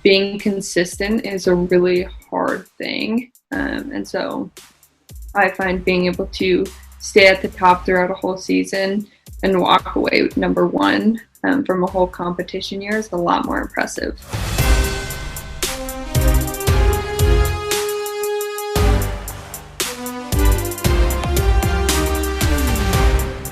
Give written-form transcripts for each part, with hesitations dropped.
being consistent is a really hard thing. And so I find being able to stay at the top throughout a whole season and walk away with number one from a whole competition year is a lot more impressive.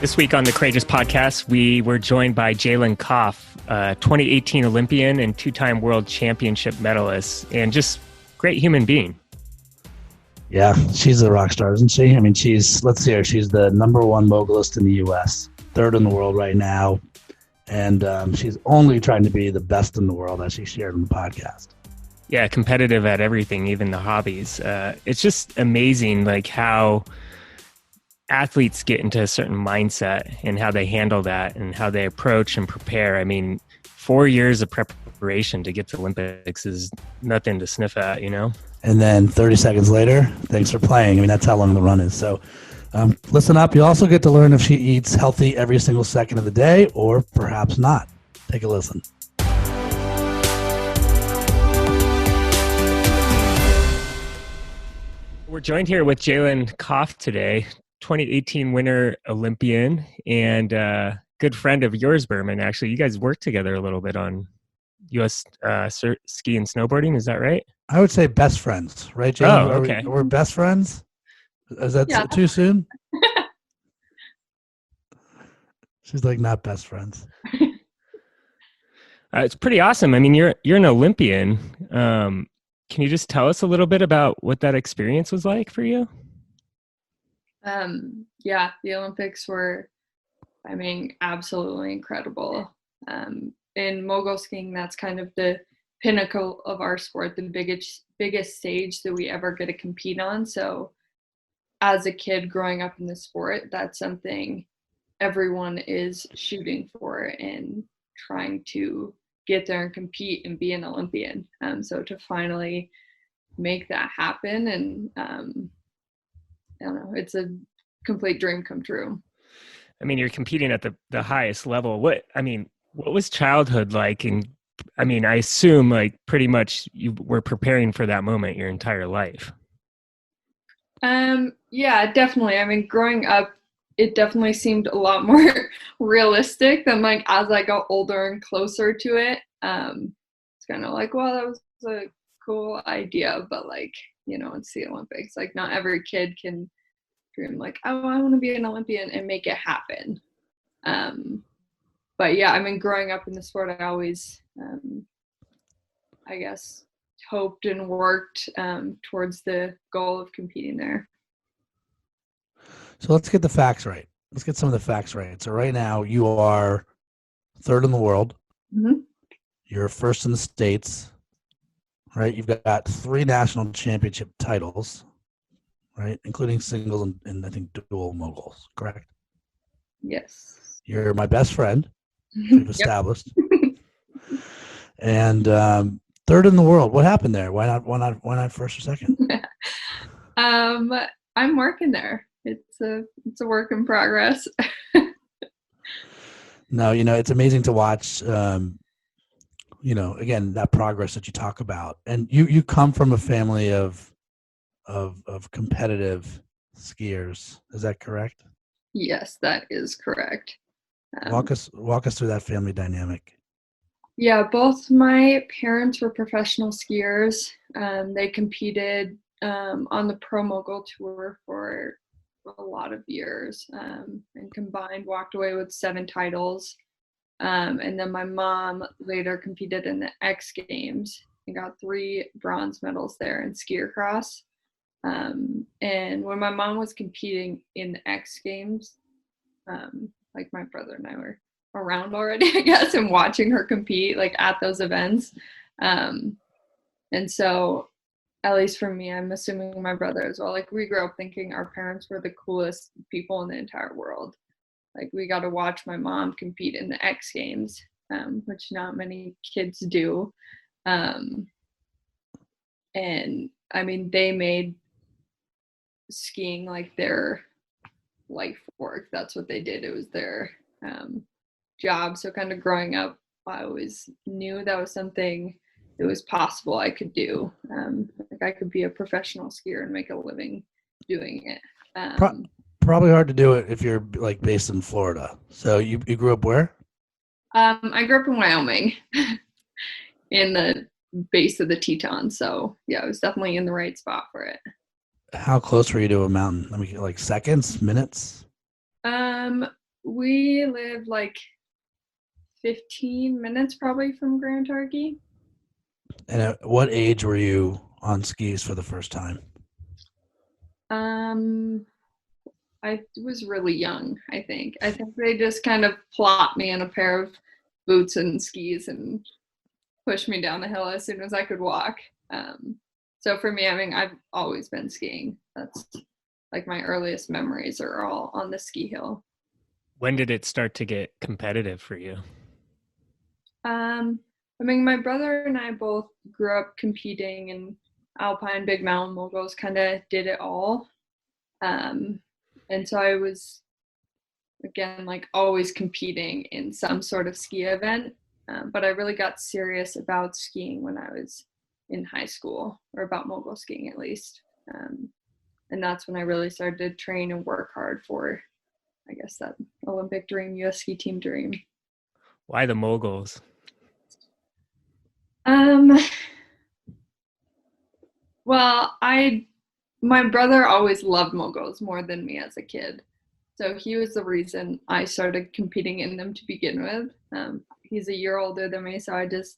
This week on the Courageous Podcast, we were joined by Jaelin Kauf, 2018 Olympian and two-time World Championship medalist, and just great human being. Yeah, she's a rock star, isn't she? I mean, let's see her. She's the number one mogulist in the U.S., third in the world right now, and she's only trying to be the best in the world, as she shared on the podcast. Yeah, competitive at everything, even the hobbies. It's just amazing, like how athletes get into a certain mindset and how they handle that and how they approach and prepare. I mean, 4 years of preparation to get to Olympics is nothing to sniff at, you know? And then 30 seconds later, thanks for playing. I mean, that's how long the run is. So listen up. You also get to learn if she eats healthy every single second of the day or perhaps not. Take a listen. We're joined here with Jaelin Kauf today, 2018 winner Olympian and good friend of yours, Berman. Actually, you guys worked together a little bit on U.S. Ski and snowboarding. Is that right? I would say best friends, right, Jaelin? Oh, okay. We're best friends? Is that too soon? She's like, not best friends. It's pretty awesome. I mean, you're an Olympian. Can you just tell us a little bit about what that experience was like for you? Yeah, the Olympics were, I mean, absolutely incredible. In mogul skiing, that's kind of the pinnacle of our sport, the biggest stage that we ever get to compete on. So as a kid growing up in the sport, that's something everyone is shooting for and trying to get there and compete and be an Olympian. So to finally make that happen and I don't know, it's a complete dream come true. I mean, you're competing at the highest level. What was childhood like? And I mean, I assume like pretty much you were preparing for that moment your entire life. Yeah, definitely. I mean, growing up, it definitely seemed a lot more realistic than like as I got older and closer to it. It's kind of like, well, that was a cool idea, but like, you know, it's the Olympics. Like not every kid can dream like, oh, I want to be an Olympian and make it happen. But yeah, I mean, growing up in the sport, I always, I guess, hoped and worked towards the goal of competing there. So let's get the facts right. Let's get some of the facts right. So right now you are third in the world. Mm-hmm. You're first in the States, right? You've got 3 national championship titles, right? Including singles and I think dual moguls, correct? Yes. You're my best friend, we've established. And third in the world. What happened there? Why not first or second? I'm working there. It's a work in progress. No, you know, it's amazing to watch, you know, again, that progress that you talk about. And you come from a family of competitive skiers. Is that correct? Yes, that is correct. Walk us through that family dynamic. Yeah, both my parents were professional skiers. They competed on the Pro Mogul Tour for a lot of years and combined walked away with 7 titles. And then my mom later competed in the X Games and got 3 bronze medals there in skier cross. And when my mom was competing in the X Games, like my brother and I were around already, I guess, and watching her compete like at those events. And so at least for me, I'm assuming my brother as well, like we grew up thinking our parents were the coolest people in the entire world. Like we got to watch my mom compete in the X Games, which not many kids do. And I mean, they made skiing like their life work. That's what they did. It was their job. So kind of growing up, I always knew that was something it was possible I could do. Like I could be a professional skier and make a living doing it. Probably hard to do it if you're like based in Florida. So you grew up where? I grew up in Wyoming, in the base of the Tetons. So yeah, I was definitely in the right spot for it. How close were you to a mountain? I mean, like seconds, minutes? We lived like 15 minutes probably from Grand Targhee. And at what age were you on skis for the first time? I was really young, I think. I think they just kind of plopped me in a pair of boots and skis and pushed me down the hill as soon as I could walk. So for me, I mean, I've always been skiing. That's like my earliest memories are all on the ski hill. When did it start to get competitive for you? I mean, my brother and I both grew up competing in alpine, big mountain moguls, kind of did it all. And so I was, again, like always competing in some sort of ski event. But I really got serious about skiing when I was in high school, or about mogul skiing at least. And that's when I really started to train and work hard for, I guess, that Olympic dream, US ski team dream. Why the moguls? Well, my brother always loved moguls more than me as a kid. So he was the reason I started competing in them to begin with. He's a year older than me, so I just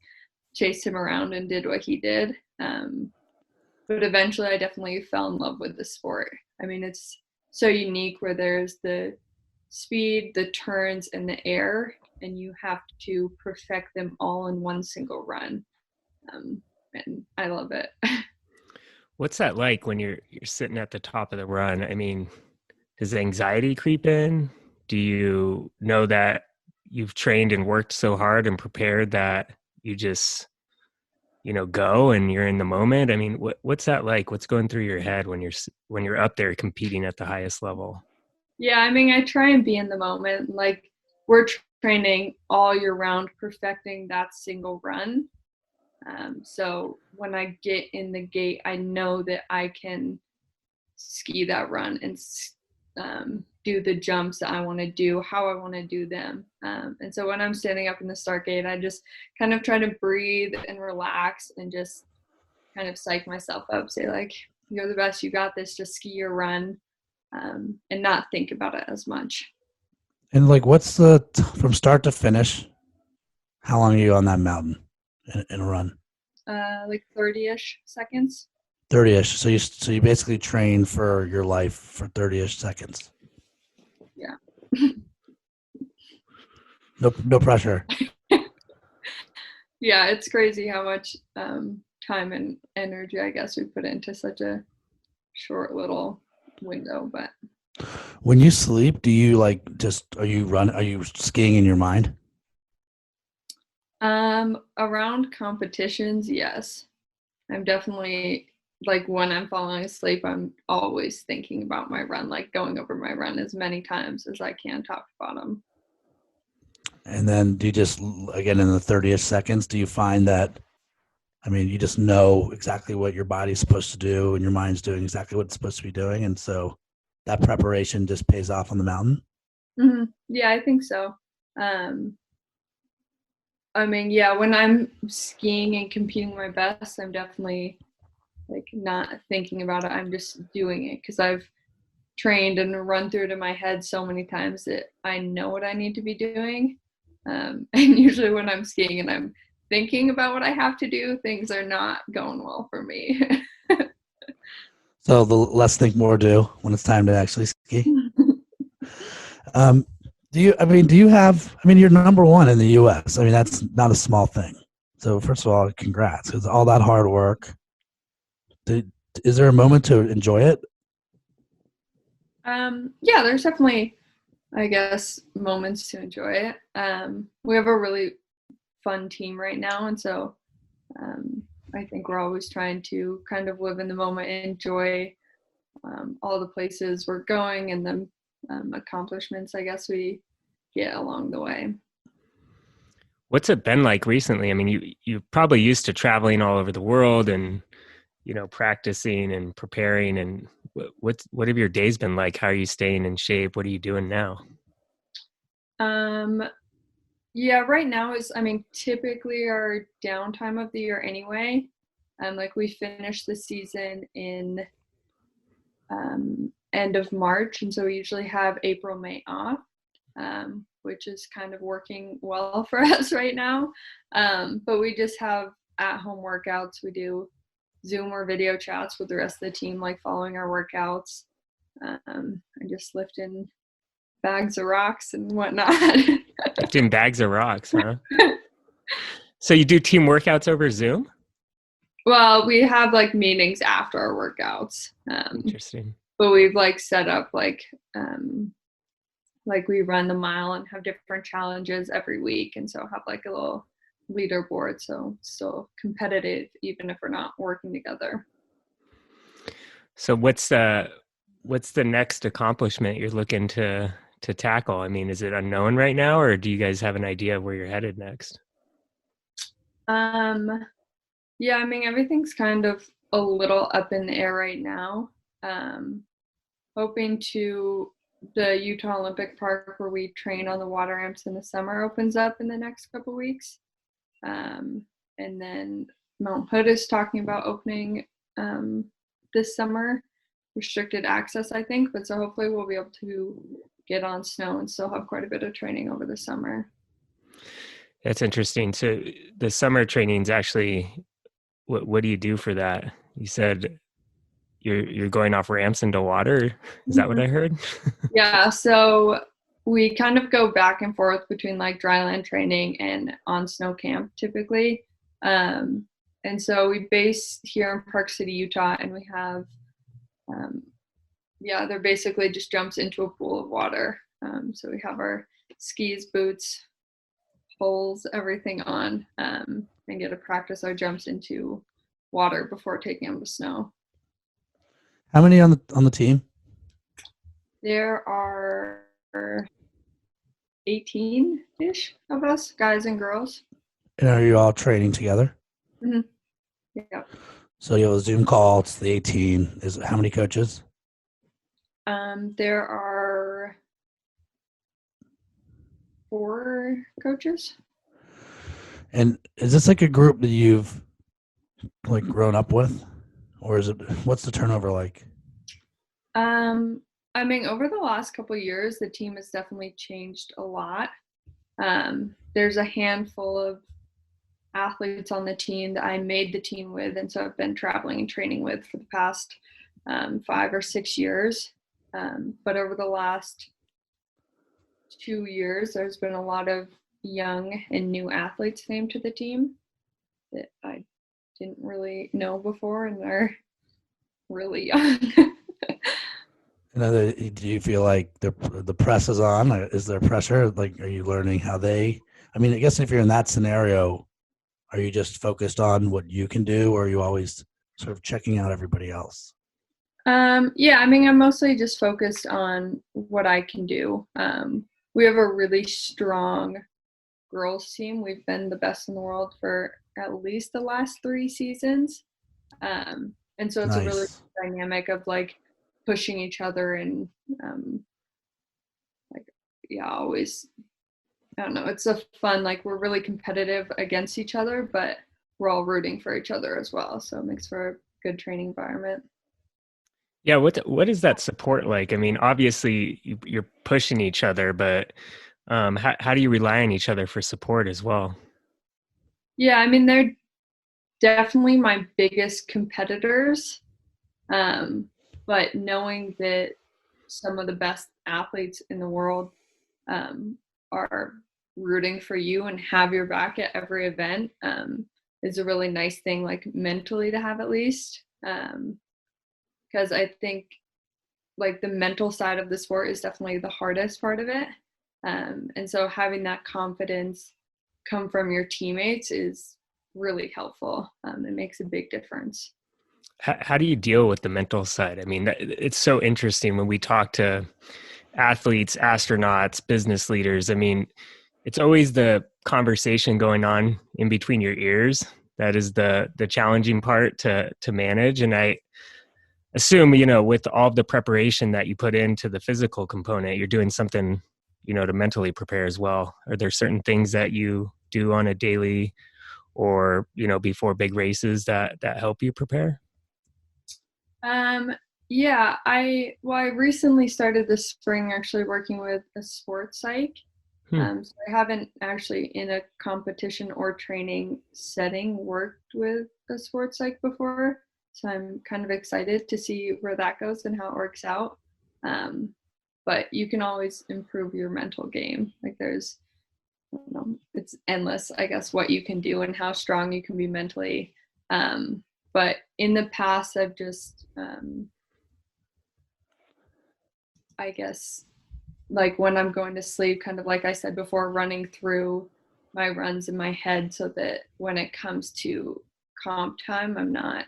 chased him around and did what he did. But eventually I definitely fell in love with the sport. I mean, it's so unique where there's the speed, the turns, and the air, and you have to perfect them all in one single run. And I love it. What's that like when you're sitting at the top of the run? I mean, does anxiety creep in? Do you know that you've trained and worked so hard and prepared that you just, go and you're in the moment? I mean, what's that like? What's going through your head when you're up there competing at the highest level? Yeah, I mean, I try and be in the moment. Like we're training all year round, perfecting that single run. So when I get in the gate, I know that I can ski that run and do the jumps that I want to do, how I want to do them. And so when I'm standing up in the start gate, I just kind of try to breathe and relax and just kind of psych myself up, say like, you're the best, you got this, just ski your run, and not think about it as much. And like, what's from start to finish? How long are you on that mountain in a run? Like 30-ish seconds. 30-ish. So you basically train for your life for 30-ish seconds. Yeah. No pressure. Yeah, it's crazy how much time and energy, I guess, we put into such a short little window. But when you sleep, do you are you skiing in your mind? Around competitions, yes. I'm definitely, like, when I'm falling asleep, I'm always thinking about my run, like going over my run as many times as I can top to bottom. And then do you just, again, in the 30th seconds, do you find that, I mean, you just know exactly what your body's supposed to do and your mind's doing exactly what it's supposed to be doing. And so that preparation just pays off on the mountain? Mm-hmm. Yeah, I think so. I mean, yeah, when I'm skiing and competing my best, I'm definitely like not thinking about it. I'm just doing it because I've trained and run through it in my head so many times that I know what I need to be doing. And usually when I'm skiing and I'm thinking about what I have to do, things are not going well for me. So the less think, more do when it's time to actually ski. You're number one in the US. I mean, that's not a small thing. So first of all, congrats, because all that hard work. Is there a moment to enjoy it? Yeah, there's definitely, I guess, moments to enjoy it. We have a really fun team right now, and so I think we're always trying to kind of live in the moment and enjoy all the places we're going and the accomplishments, I guess, we get along the way. What's it been like recently? I mean, you're probably used to traveling all over the world and, practicing and preparing. And what have your days been like? How are you staying in shape? What are you doing now? Um, yeah, right now is, I mean, typically our downtime of the year anyway. Like we finish the season in end of March, and so we usually have April, May off, which is kind of working well for us right now. But we just have at-home workouts. We do Zoom or video chats with the rest of the team, like following our workouts, and just lifting bags of rocks and whatnot. Lifting bags of rocks, huh? So you do team workouts over Zoom? Well, we have like meetings after our workouts. Interesting. But we've like set up like we run the mile and have different challenges every week, and so have like a little leaderboard, so it's still competitive even if we're not working together. So what's the next accomplishment you're looking to tackle? I mean, is it unknown right now, or do you guys have an idea of where you're headed next? Yeah, I mean, everything's kind of a little up in the air right now. Hoping to the Utah Olympic Park where we train on the water ramps in the summer opens up in the next couple weeks. And then Mount Hood is talking about opening this summer, restricted access, I think. But so hopefully we'll be able to get on snow and still have quite a bit of training over the summer. That's interesting. So the summer training is actually, what do you do for that? You said you're going off ramps into water. Is that what I heard? Yeah. So we kind of go back and forth between like dryland training and on snow camp typically. And so we base here in Park City, Utah, and we have, they're basically just jumps into a pool of water. So we have our skis, boots, poles, everything on, and get to practice our jumps into water before taking them to snow. How many on the team? There are 18-ish of us, guys and girls. And are you all training together? Mm-hmm. Yeah. So you have a Zoom call. It's the 18. Is how many coaches? There are 4 coaches. And is this like a group that you've like grown up with, or is it? What's the turnover like? I mean, over the last couple of years, the team has definitely changed a lot. There's a handful of athletes on the team that I made the team with, and so I've been traveling and training with for the past 5 or 6 years. But over the last 2 years, there's been a lot of young and new athletes named to the team that I didn't really know before, and they're really young. Do you feel like the press is on? Is there pressure? Like, are you learning how they? I mean, I guess if you're in that scenario, are you just focused on what you can do, or are you always sort of checking out everybody else? Yeah, I mean, I'm mostly just focused on what I can do. We have a really strong girls team. We've been the best in the world for at least the last 3 seasons. And so it's Nice. a really dynamic of like pushing each other and always, I don't know, it's a fun, like we're really competitive against each other, but we're all rooting for each other as well. So it makes for a good training environment. Yeah, what is that support like? I mean, obviously you're pushing each other, but how do you rely on each other for support as well? Yeah, I mean, they're definitely my biggest competitors, but knowing that some of the best athletes in the world are rooting for you and have your back at every event is a really nice thing, like mentally to have at least. Because I think like the mental side of the sport is definitely the hardest part of it. And so having that confidence come from your teammates is really helpful. It makes a big difference. How do you deal with the mental side? I mean, it's so interesting when we talk to athletes, astronauts, business leaders. I mean, it's always the conversation going on in between your ears. That is the challenging part to manage. And I assume, with all the preparation that you put into the physical component, you're doing something, to mentally prepare as well. Are there certain things that you do on a daily or, before big races that help you prepare? Yeah, I recently started this spring actually working with a sports psych. So I haven't actually in a competition or training setting worked with a sports psych before. So I'm kind of excited to see where that goes and how it works out. But you can always improve your mental game. Like there's, I don't know, it's endless, I guess, what you can do and how strong you can be mentally. But in the past, I've just, I guess, like when I'm going to sleep, kind of like I said before, running through my runs in my head so that when it comes to comp time, I'm not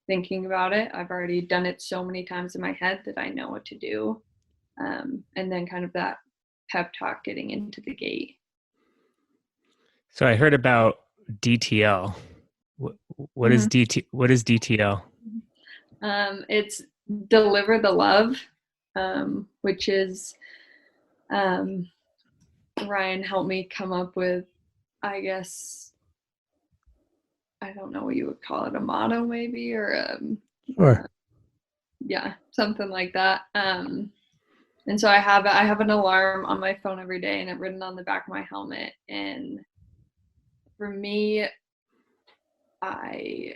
thinking about it. I've already done it so many times in my head that I know what to do. And then kind of that pep talk getting into the gate. So I heard about DTL. What is DTL? It's deliver the love, which is Ryan helped me come up with, I guess, I don't know what you would call it, a motto maybe, or Sure. Yeah, something like that. And so I have an alarm on my phone every day, and it's written on the back of my helmet. And for me, I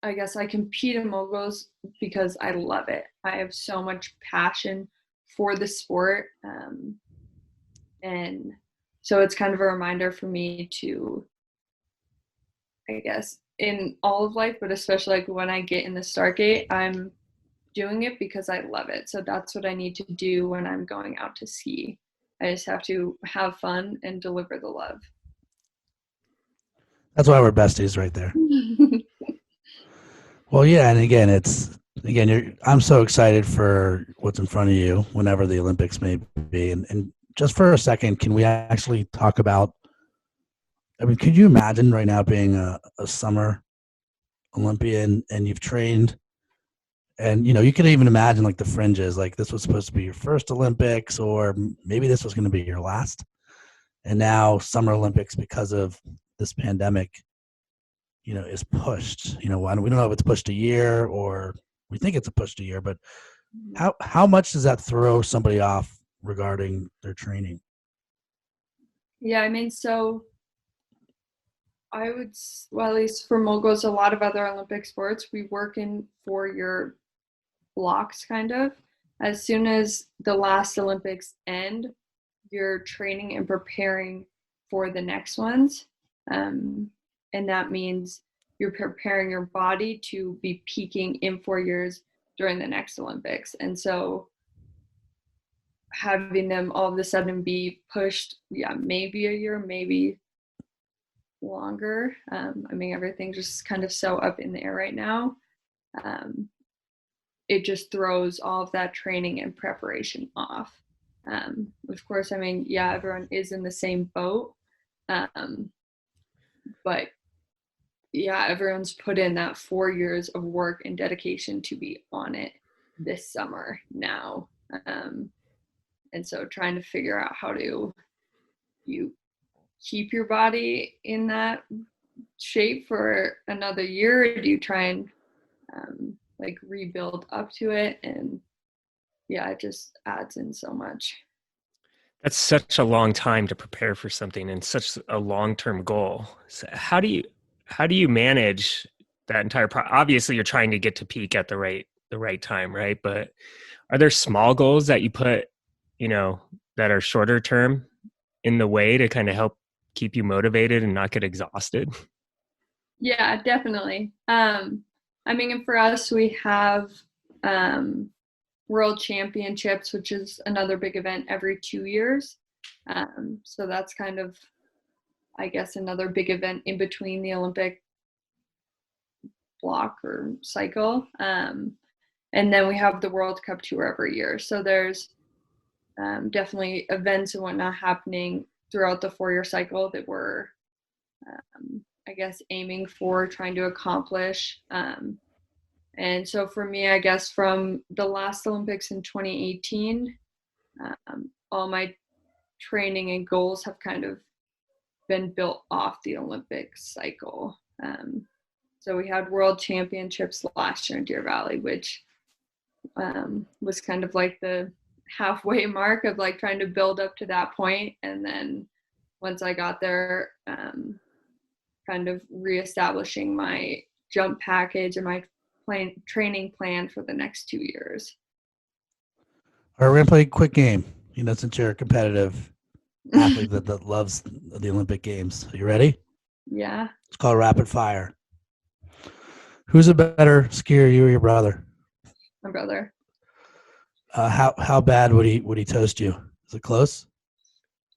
guess I compete in moguls because I love it. I have so much passion for the sport. And so it's kind of a reminder for me to, I guess, in all of life, but especially like when I get in the start gate, I'm doing it because I love it. So that's what I need to do when I'm going out to ski. I just have to have fun and deliver the love. That's why we're besties right there. Well, yeah, and again, I'm so excited for what's in front of you whenever the Olympics may be. And just for a second, can we actually talk about, I mean, could you imagine right now being a summer Olympian and you've trained and, you could even imagine like the fringes, like this was supposed to be your first Olympics or maybe this was going to be your last. And now Summer Olympics, because of this pandemic, is pushed. We don't know if it's pushed a year or we think it's pushed a year, but how much does that throw somebody off regarding their training? Yeah, I mean, so I would, well, at least for moguls, a lot of other Olympic sports, we work in 4-year blocks kind of. As soon as the last Olympics end, you're training and preparing for the next ones. And that means you're preparing your body to be peaking in 4 years during the next Olympics. And so having them all of a sudden be pushed, maybe a year, maybe longer. I mean, everything's just kind of so up in the air right now. It just throws all of that training and preparation off. Of course, I mean, everyone is in the same boat. But everyone's put in that 4 years of work and dedication to be on it this summer now. And so trying to figure out how do you keep your body in that shape for another year, or do you try and rebuild up to it? And it just adds in so much. That's such a long time to prepare for something and such a long-term goal. So how do you manage that entire obviously you're trying to get to peak at the right time, right? But are there small goals that you put, that are shorter term in the way to kind of help keep you motivated and not get exhausted? Yeah, definitely. I mean, and for us, we have World Championships, which is another big event every 2 years. So that's kind of, I guess, another big event in between the Olympic block or cycle. And then we have the World Cup Tour every year. So there's definitely events and whatnot happening throughout the 4-year cycle that we're, I guess, aiming for, trying to accomplish. And so for me, I guess from the last Olympics in 2018, all my training and goals have kind of been built off the Olympics cycle. So we had World Championships last year in Deer Valley, which was kind of like the halfway mark of like trying to build up to that point. And then once I got there, kind of reestablishing my jump package and my training plan for the next 2 years. All right, we're going to play a quick game. You know, since you're a competitive athlete that loves the Olympic Games. Are you ready? Yeah. It's called rapid fire. Who's a better skier, you or your brother? My brother. How bad would he toast you? Is it close?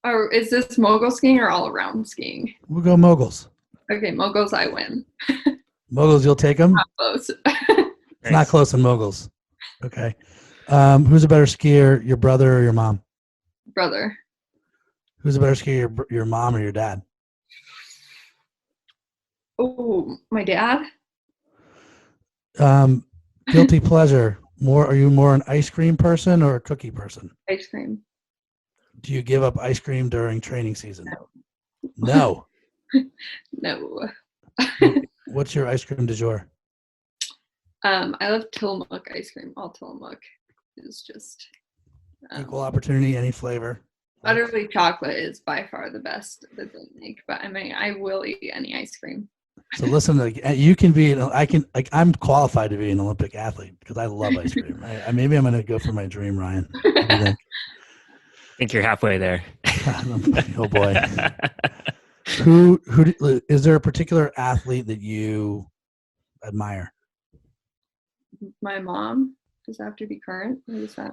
Or is this mogul skiing or all around skiing? We'll go moguls. Okay, moguls, I win. Moguls, you'll take them? Not close. It's not close in moguls. Okay. Who's a better skier, your brother or your mom? Brother. Who's a better skier, your mom or your dad? Oh, my dad? Guilty pleasure. Are you more an ice cream person or a cookie person? Ice cream. Do you give up ice cream during training season? No. No. What's your ice cream du jour? I love Tillamook ice cream. All Tillamook is just Equal opportunity, any flavor. Butterly chocolate is by far the best that they make, but I mean, I will eat any ice cream. So listen, you can be. I'm qualified to be an Olympic athlete because I love ice cream. Maybe I'm going to go for my dream, Ryan. What do you think? I think you're halfway there. Oh boy. Who is there a particular athlete that you admire? My mom. Does that have to be current? What is that?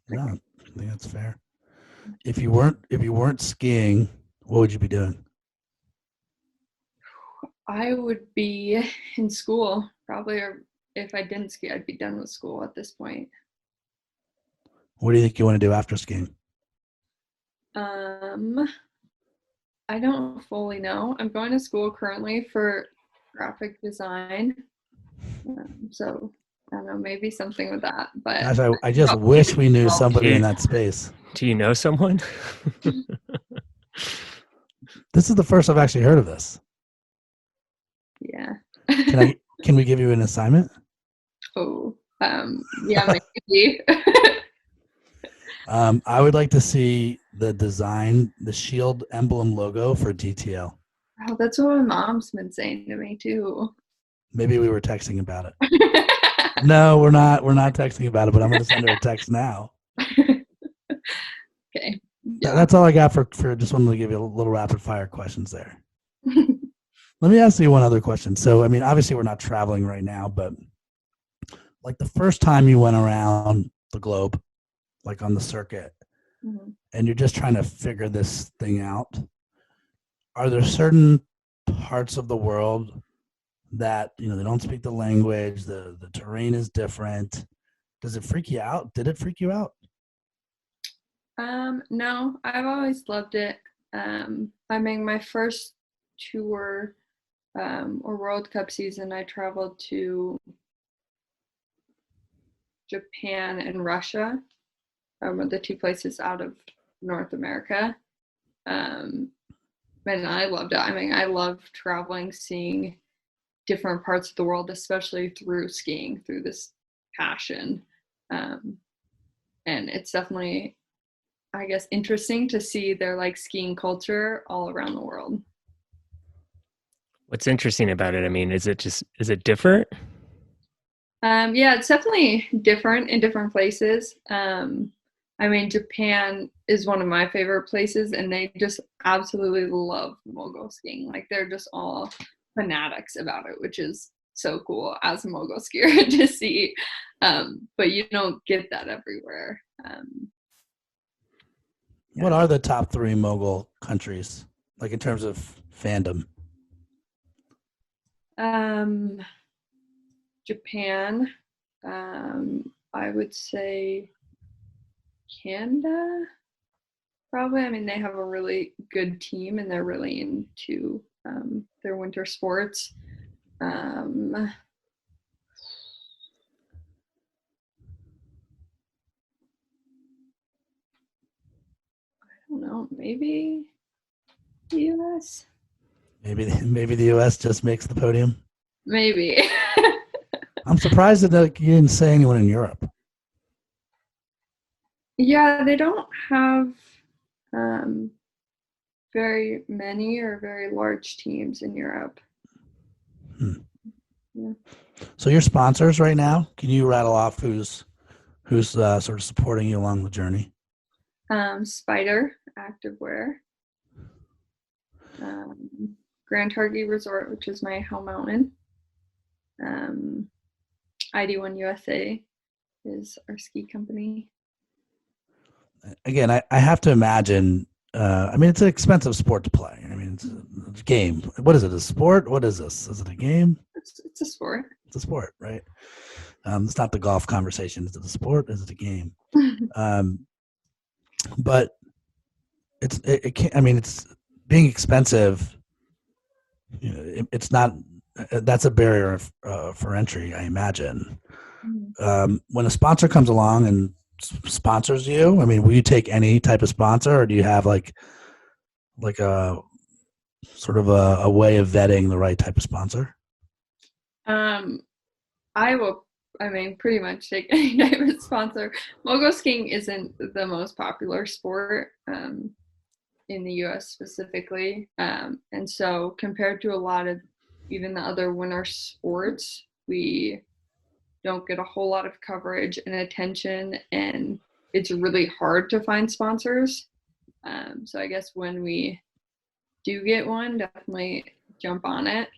No, I think that's fair. If you weren't skiing, what would you be doing? I would be in school probably, or if I didn't ski, I'd be done with school at this point. What do you think you want to do after skiing? I don't fully know. I'm going to school currently for graphic design. So I don't know, maybe something with that. But Gosh, I just wish we knew somebody in that space. Do you know someone? This is the first I've actually heard of this. Yeah. Can we give you an assignment? Oh, yeah, maybe. I would like to see the design, the shield emblem logo for DTL. Oh, that's what my mom's been saying to me too. Maybe we were texting about it. No, we're not. We're not texting about it, but I'm going to send her a text now. Okay. Yeah. That's all I got for just wanted to give you a little rapid fire questions there. Let me ask you one other question. So, I mean, obviously we're not traveling right now, but like the first time you went around the globe, like on the circuit, and you're just trying to figure this thing out, are there certain parts of the world that, they don't speak the language, the terrain is different? Does it freak you out? Did it freak you out? No, I've always loved it. I mean, my first tour or World Cup season, I traveled to Japan and Russia, the two places out of North America. And I loved it. I mean, I love traveling, seeing different parts of the world, especially through skiing, through this passion. And it's definitely, I guess, interesting to see their like skiing culture all around the world. What's interesting about it? I mean, is it different? Yeah, it's definitely different in different places. I mean, Japan is one of my favorite places, and they just absolutely love mogul skiing. Like, they're just all fanatics about it, which is so cool as a mogul skier to see. But you don't get that everywhere. What are the top 3 mogul countries, like in terms of fandom? Japan. I would say Canada, probably. I mean, they have a really good team and they're really into their winter sports. I don't know, maybe the US? Maybe the U.S. just makes the podium. Maybe. I'm surprised that you didn't say anyone in Europe. Yeah, they don't have very many or very large teams in Europe. Yeah. So your sponsors right now, can you rattle off who's sort of supporting you along the journey? Spider Activewear, Grand Targhee Resort, which is my home mountain. ID1 USA is our ski company. Again, I have to imagine. I mean, it's an expensive sport to play. I mean, it's a game. What is it? A sport? What is this? Is it a game? It's a sport. It's a sport, right? It's not the golf conversation. Is it a sport? Is it a game? But it can't. I mean, it's being expensive. You know, it's not. That's a barrier for entry, I imagine. When a sponsor comes along and sponsors you, I mean, will you take any type of sponsor, or do you have like a sort of a way of vetting the right type of sponsor? I will. I mean, pretty much take any type of sponsor. Mogul skiing isn't the most popular sport in the U.S. specifically, and so compared to a lot of even the other winter sports, we don't get a whole lot of coverage and attention, and it's really hard to find sponsors. So I guess when we do get one, definitely jump on it.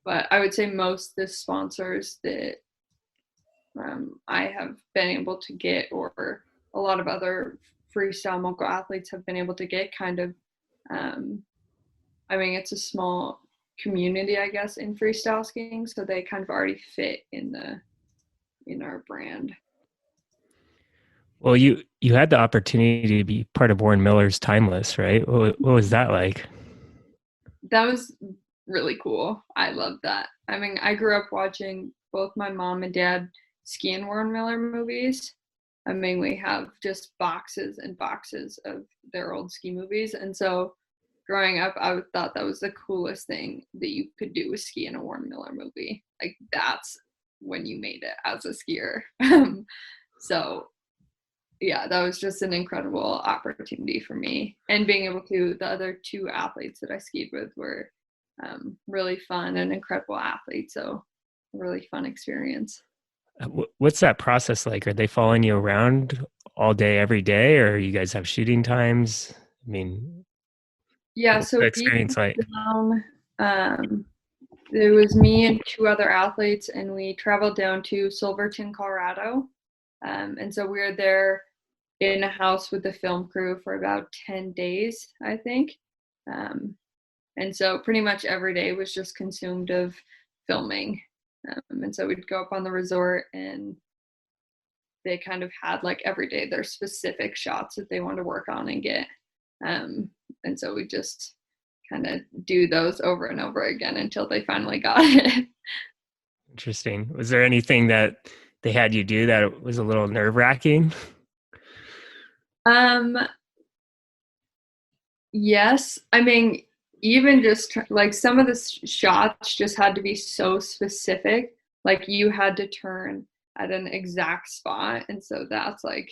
But I would say most of the sponsors that I have been able to get, or a lot of other freestyle mogul athletes have been able to get, kind of, I mean, it's a small community, I guess, in freestyle skiing, so they kind of already fit in our brand. Well, you had the opportunity to be part of Warren Miller's Timeless, right? What was that like? That was really cool. I loved that. I mean, I grew up watching both my mom and dad ski in Warren Miller movies. I mean, we have just boxes and boxes of their old ski movies, and so growing up, I thought that was the coolest thing that you could do was ski in a Warren Miller movie. Like, that's when you made it as a skier. So yeah, that was just an incredible opportunity for me. And being able to, the other two athletes that I skied with were really fun and incredible athletes. So a really fun experience. What's that process like? Are they following you around all day, every day, or you guys have shooting times? I mean, yeah, what's so the experience like? There was me and two other athletes, and we traveled down to Silverton, Colorado. And so we were there in a house with the film crew for about 10 days, I think. And so pretty much every day was just consumed of filming. And so we'd go up on the resort, and they kind of had like every day their specific shots that they wanted to work on and get. And so we just kind of do those over and over again until they finally got it. Interesting. Was there anything that they had you do that was a little nerve-wracking? Yes. I mean, even just like some of the shots just had to be so specific. Like, you had to turn at an exact spot. And so that's like,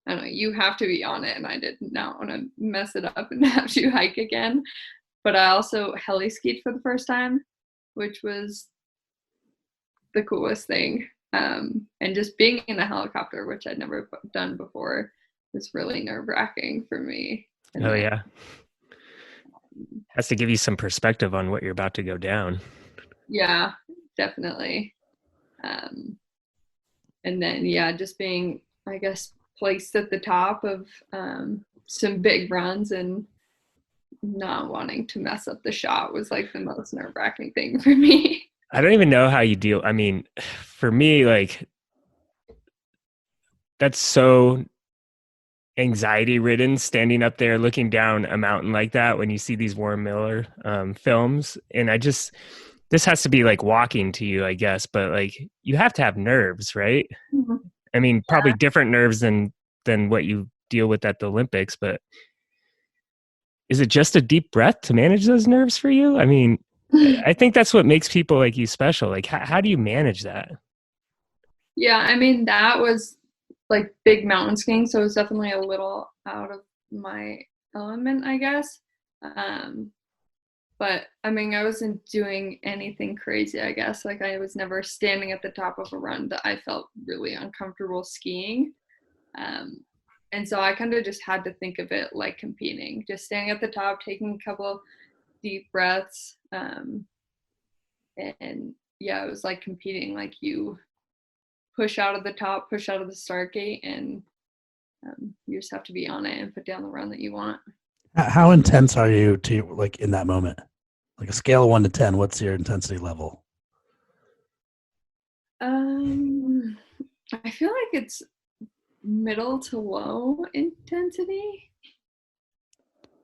I don't know, you have to be on it. And I did not want to mess it up and have to hike again. But I also heli skied for the first time, which was the coolest thing. And just being in a helicopter, which I'd never done before, was really nerve-wracking for me. And oh, yeah. Has to give you some perspective on what you're about to go down. Yeah, definitely. And then, yeah, just being, I guess, placed at the top of some big runs and not wanting to mess up the shot was like the most nerve-wracking thing for me. I don't even know how you deal. I mean, for me, like, that's so anxiety ridden standing up there looking down a mountain like that when you see these Warren Miller films. And this has to be like walking to you, I guess, but like you have to have nerves, right? Mhm. I mean, probably different nerves than what you deal with at the Olympics, but is it just a deep breath to manage those nerves for you? I mean, I think that's what makes people like you special. Like, how do you manage that? Yeah, I mean, that was like big mountain skiing, so it was definitely a little out of my element, I guess. But I mean, I wasn't doing anything crazy, I guess. Like, I was never standing at the top of a run that I felt really uncomfortable skiing. Um, and so I kind of just had to think of it like competing, just standing at the top, taking a couple deep breaths. And yeah, it was like competing, like you push out of the top, push out of the start gate, and you just have to be on it and put down the run that you want. How intense are you to like in that moment? Like a scale of 1 to 10, what's your intensity level? I feel like it's middle to low intensity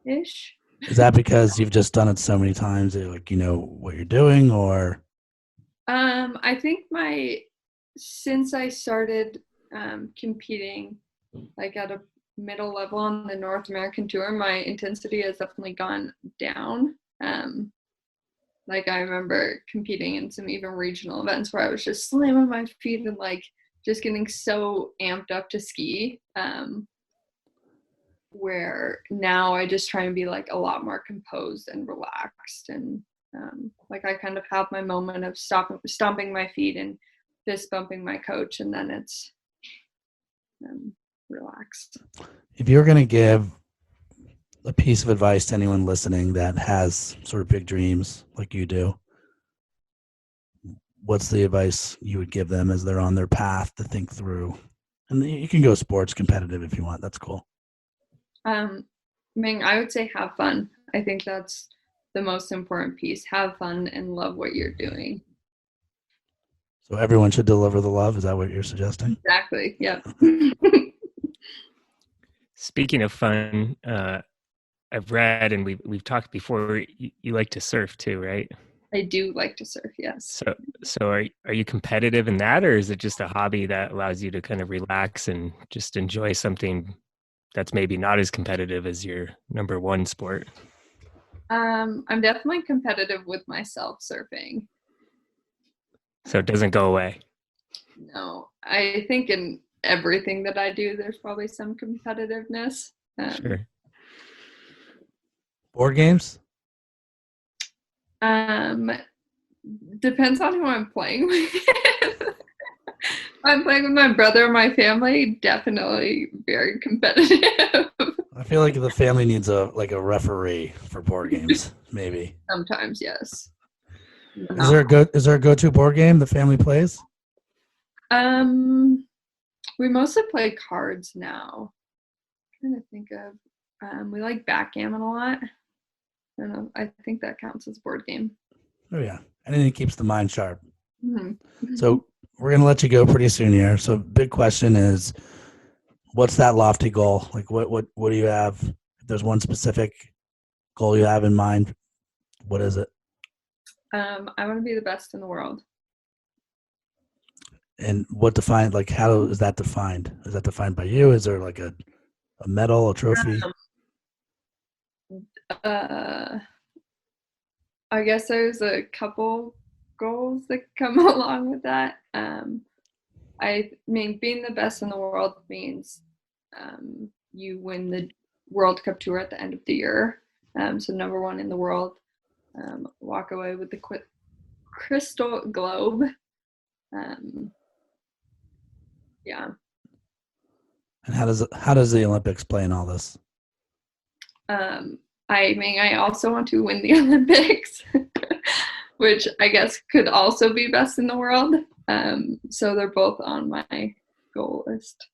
ish. Is that because you've just done it so many times that like you know what you're doing, or I think since I started competing like at a middle level on the North American tour, my intensity has definitely gone down. Like I remember competing in some even regional events where I was just slamming my feet and like just getting so amped up to ski. Where now I just try and be like a lot more composed and relaxed, and like I kind of have my moment of stomping my feet and fist bumping my coach, and then it's relaxed. if you're going to give a piece of advice to anyone listening that has sort of big dreams like you do, what's the advice you would give them as they're on their path to think through? And you can go sports competitive if you want. That's cool. Ming, I would say have fun. I think that's the most important piece. Have fun and love what you're doing. So everyone should deliver the love. Is that what you're suggesting? Exactly. Yep. Speaking of fun, I've read and we've talked before. You like to surf too, right? I do like to surf. Yes. So are you competitive in that, or is it just a hobby that allows you to kind of relax and just enjoy something that's maybe not as competitive as your number one sport? I'm definitely competitive with myself surfing. So it doesn't go away. No, I think in everything that I do, there's probably some competitiveness. Sure. Board games? Depends on who I'm playing with. If I'm playing with my brother or my family, definitely very competitive. I feel like the family needs a referee for board games, maybe. Sometimes, yes. Is there a go-to board game the family plays? We mostly play cards now. I'm trying to think of we like backgammon a lot. I don't know. I think that counts as a board game. Oh yeah. Anything that keeps the mind sharp. Mm-hmm. So we're gonna let you go pretty soon here. So big question is, what's that lofty goal? Like what do you have? If there's one specific goal you have in mind, what is it? I want to be the best in the world. And what defined, like, how is that defined? Is that defined by you? Is there like a medal, a trophy? I guess there's a couple goals that come along with that. I mean, being the best in the world means you win the World Cup Tour at the end of the year. So number one in the world, walk away with the crystal globe. Yeah. And how does the Olympics play in all this? I mean, I also want to win the Olympics, which I guess could also be best in the world. So they're both on my goal list.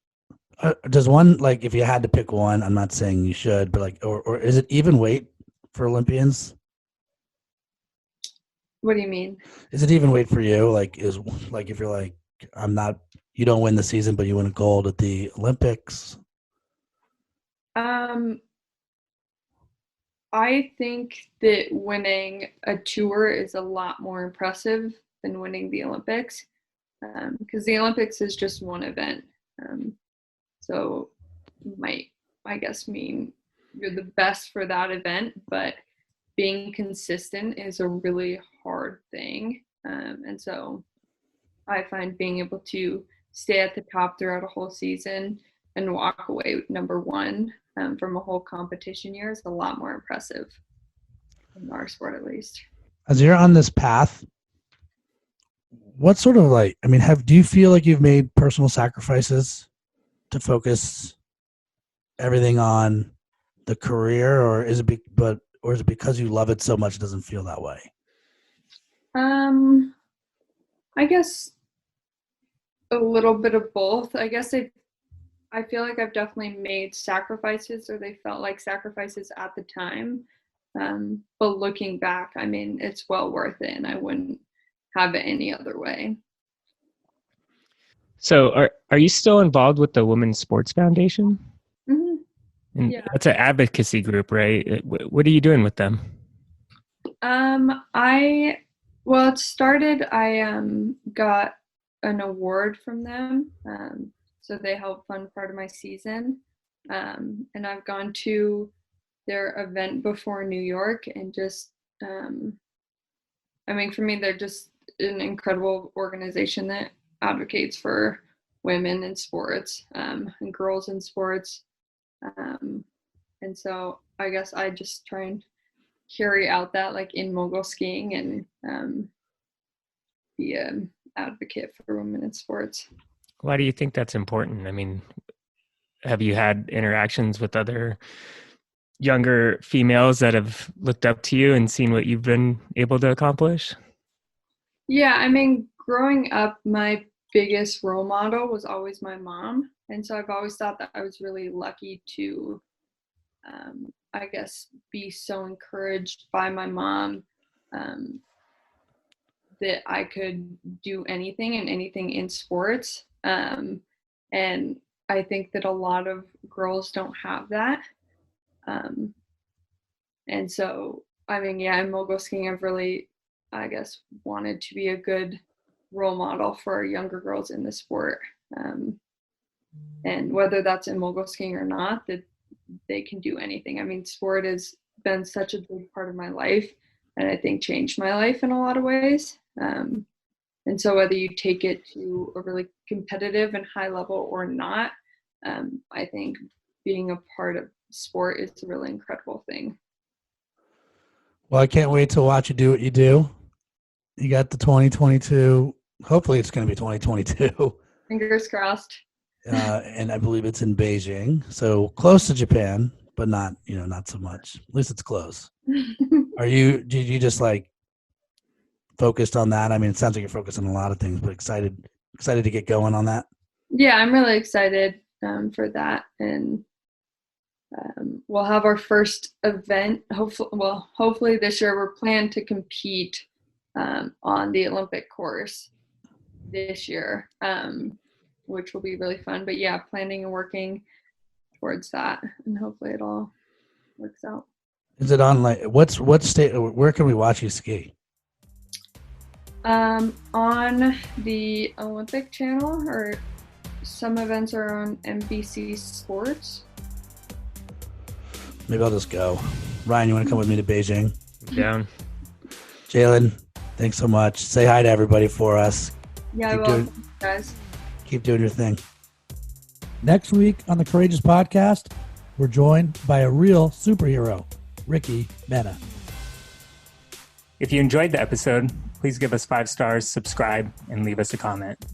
Does one, like, if you had to pick one, I'm not saying you should, but like, or is it even weight for Olympians? What do you mean? Is it even weight for you? Like, if you're like, you don't win the season, but you win a gold at the Olympics. Um, I think that winning a tour is a lot more impressive than winning the Olympics, because the Olympics is just one event. Um, so might, I guess, mean you're the best for that event, but being consistent is a really hard thing. And so I find being able to stay at the top throughout a whole season and walk away with number one from a whole competition year is a lot more impressive in our sport, at least. As you're on this path, what sort of do you feel like you've made personal sacrifices to focus everything on the career, or is it because you love it so much it doesn't feel that way? I guess a little bit of both. I guess I feel like I've definitely made sacrifices, or they felt like sacrifices at the time. But looking back, I mean, it's well worth it, and I wouldn't have it any other way. So are you still involved with the Women's Sports Foundation? Mm-hmm. And Yeah. that's an advocacy group, right? What are you doing with them? It started, I got an award from them. So they helped fund part of my season. And I've gone to their event before New York, and just, for me, they're just an incredible organization that advocates for women in sports, and girls in sports. And so I guess I just try and carry out that, like, in mogul skiing, and be an advocate for women in sports. Why do you think that's important? I mean, have you had interactions with other younger females that have looked up to you and seen what you've been able to accomplish? Yeah, growing up, my biggest role model was always my mom. And so I've always thought that I was really lucky to, I guess, be so encouraged by my mom, that I could do anything and anything in sports. And I think that a lot of girls don't have that. And so, in mogul skiing, I've really, I guess, wanted to be a good role model for younger girls in the sport. And whether that's in mogul skiing or not, that they can do anything. Sport has been such a big part of my life, and I think changed my life in a lot of ways. And so whether you take it to a really competitive and high level or not, I think being a part of sport is a really incredible thing. Well, I can't wait to watch you do what you do. You got the 2022. Hopefully it's going to be 2022. Fingers crossed. And I believe it's in Beijing. So close to Japan, but not so much. At least it's close. Did you just focused on that? It sounds like you're focused on a lot of things, but excited to get going on that. Yeah, I'm really excited for that. And we'll have our first event. Hopefully this year. We're planning to compete on the Olympic course this year, which will be really fun. But yeah, planning and working towards that, and hopefully it all works out. Is it on what state? Where can we watch you ski? On the Olympic channel, or some events are on NBC Sports. Maybe I'll just go. Ryan, you want to come with me to Beijing? Down. Jaelin, thanks so much. Say hi to everybody for us. Yeah, I will, guys. Keep doing your thing. Next week on the Courageous Podcast, we're joined by a real superhero, Ricky Mena. If you enjoyed the episode, please give us 5 stars, subscribe, and leave us a comment.